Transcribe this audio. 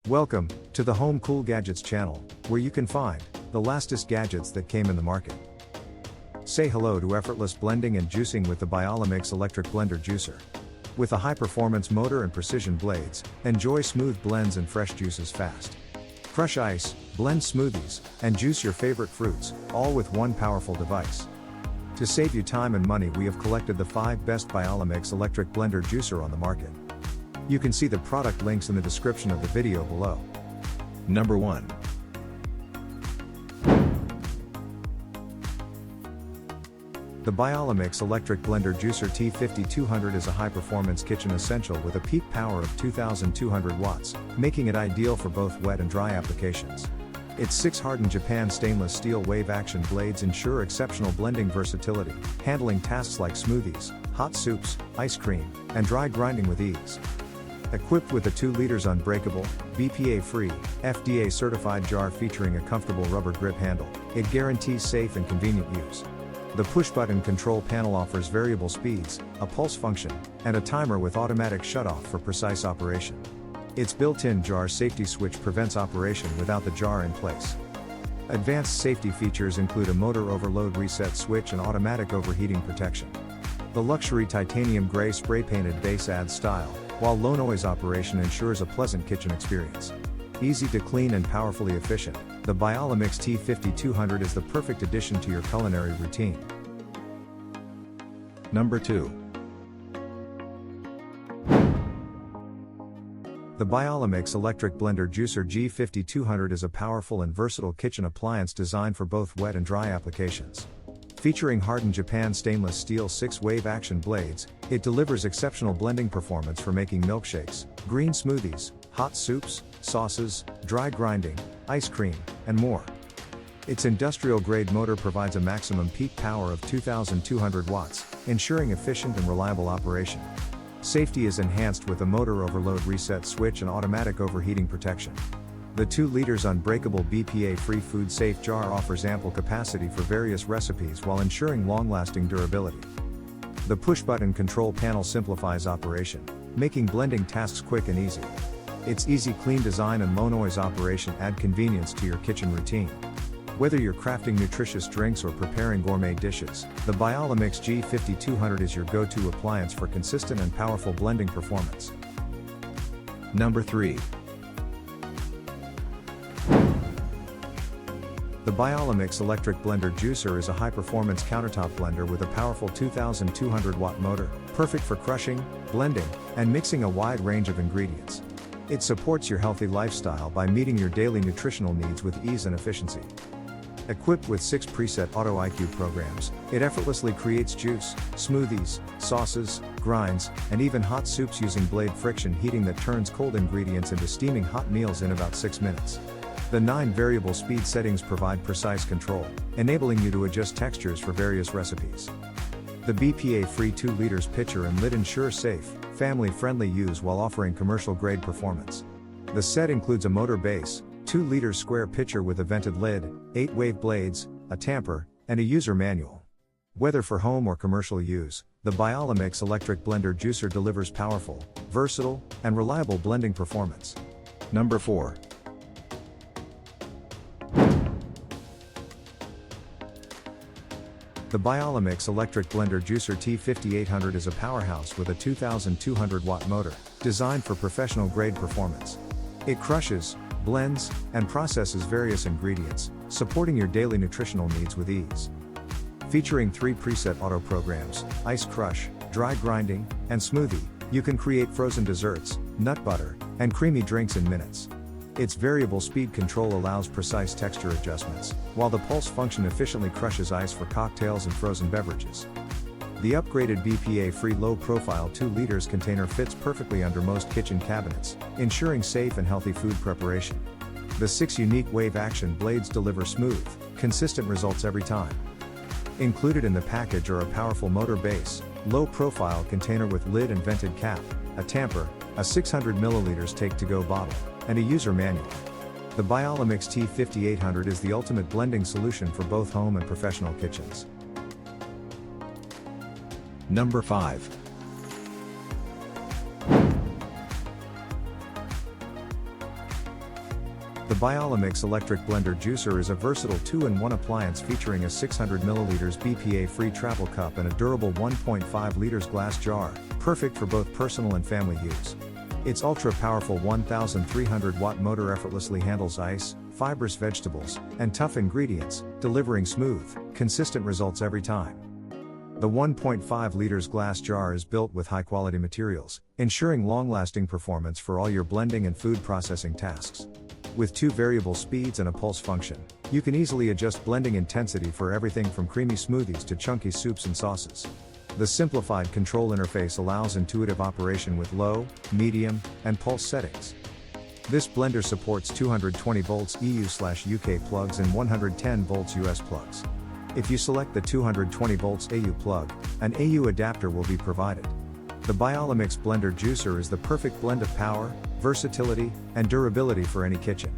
Welcome to the Home Cool Gadgets channel, where you can find the latest gadgets that came in the market. Say hello to effortless blending and juicing with the Biolomix electric blender juicer. With a high-performance motor and precision blades, enjoy smooth blends and fresh juices fast. Crush ice, blend smoothies, and juice your favorite fruits, all with one powerful device. To save you time and money, we have collected the 5 best Biolomix electric blender juicer on the market. You can see the product links in the description of the video below. Number 1. The Biolomix electric blender juicer T5200 is a high-performance kitchen essential with a peak power of 2,200 watts, making it ideal for both wet and dry applications. Its 6 hardened Japan stainless steel wave-action blades ensure exceptional blending versatility, handling tasks like smoothies, hot soups, ice cream, and dry grinding with ease. Equipped with a 2 liters unbreakable, BPA-free, FDA-certified jar featuring a comfortable rubber grip handle, it guarantees safe and convenient use. The push-button control panel offers variable speeds, a pulse function, and a timer with automatic shutoff for precise operation. Its built-in jar safety switch prevents operation without the jar in place. Advanced safety features include a motor overload reset switch and automatic overheating protection. The luxury titanium gray spray-painted base adds style, while low-noise operation ensures a pleasant kitchen experience. Easy to clean and powerfully efficient, the BioloMix T5200 is the perfect addition to your culinary routine. Number 2. The Biolomix electric blender juicer G5200 is a powerful and versatile kitchen appliance designed for both wet and dry applications. Featuring hardened Japan stainless steel 6 wave-action blades, it delivers exceptional blending performance for making milkshakes, green smoothies, hot soups, sauces, dry grinding, ice cream, and more. Its industrial-grade motor provides a maximum peak power of 2,200 watts, ensuring efficient and reliable operation. Safety is enhanced with a motor overload reset switch and automatic overheating protection. The 2 liters unbreakable BPA-free food-safe jar offers ample capacity for various recipes while ensuring long-lasting durability. The push-button control panel simplifies operation, making blending tasks quick and easy. Its easy clean design and low-noise operation add convenience to your kitchen routine. Whether you're crafting nutritious drinks or preparing gourmet dishes, the Biolomix G5200 is your go-to appliance for consistent and powerful blending performance. Number 3. The Biolomix electric blender juicer is a high-performance countertop blender with a powerful 2,200 watt motor, perfect for crushing, blending, and mixing a wide range of ingredients. It supports your healthy lifestyle by meeting your daily nutritional needs with ease and efficiency. Equipped with 6 preset Auto IQ programs, it effortlessly creates juice, smoothies, sauces, grinds, and even hot soups using blade friction heating that turns cold ingredients into steaming hot meals in about 6 minutes. The 9 variable speed settings provide precise control, enabling you to adjust textures for various recipes. The BPA-free 2 liters pitcher and lid ensure safe, family-friendly use while offering commercial-grade performance. The set includes a motor base, 2 liters square pitcher with a vented lid, 8 wave blades, a tamper, and a user manual. Whether for home or commercial use, the Biolomix electric blender juicer delivers powerful, versatile, and reliable blending performance. Number 4. The Biolomix electric blender juicer T5800 is a powerhouse with a 2,200 watt motor, designed for professional-grade performance. It crushes, blends, and processes various ingredients, supporting your daily nutritional needs with ease. Featuring 3 preset auto programs, ice crush, dry grinding, and smoothie, you can create frozen desserts, nut butter, and creamy drinks in minutes. Its variable speed control allows precise texture adjustments, while the pulse function efficiently crushes ice for cocktails and frozen beverages. The upgraded BPA-free low-profile 2 liters container fits perfectly under most kitchen cabinets, ensuring safe and healthy food preparation. The 6 unique wave-action blades deliver smooth, consistent results every time. Included in the package are a powerful motor base, low-profile container with lid and vented cap, a tamper, a 600 milliliters take-to-go bottle, and a user manual. The Biolomix T5800 is the ultimate blending solution for both home and professional kitchens. Number 5. The Biolomix electric blender juicer is a versatile 2-in-1 appliance featuring a 600 ml BPA-free travel cup and a durable 1.5 liters glass jar, perfect for both personal and family use. Its ultra-powerful 1,300-watt motor effortlessly handles ice, fibrous vegetables, and tough ingredients, delivering smooth, consistent results every time. The 1.5 liters glass jar is built with high-quality materials, ensuring long-lasting performance for all your blending and food processing tasks. With 2 variable speeds and a pulse function, you can easily adjust blending intensity for everything from creamy smoothies to chunky soups and sauces. The simplified control interface allows intuitive operation with low, medium, and pulse settings. This blender supports 220 volts EU/UK plugs and 110 volts US plugs. If you select the 220 volts AU plug, an AU adapter will be provided. The Biolomix blender juicer is the perfect blend of power, versatility, and durability for any kitchen.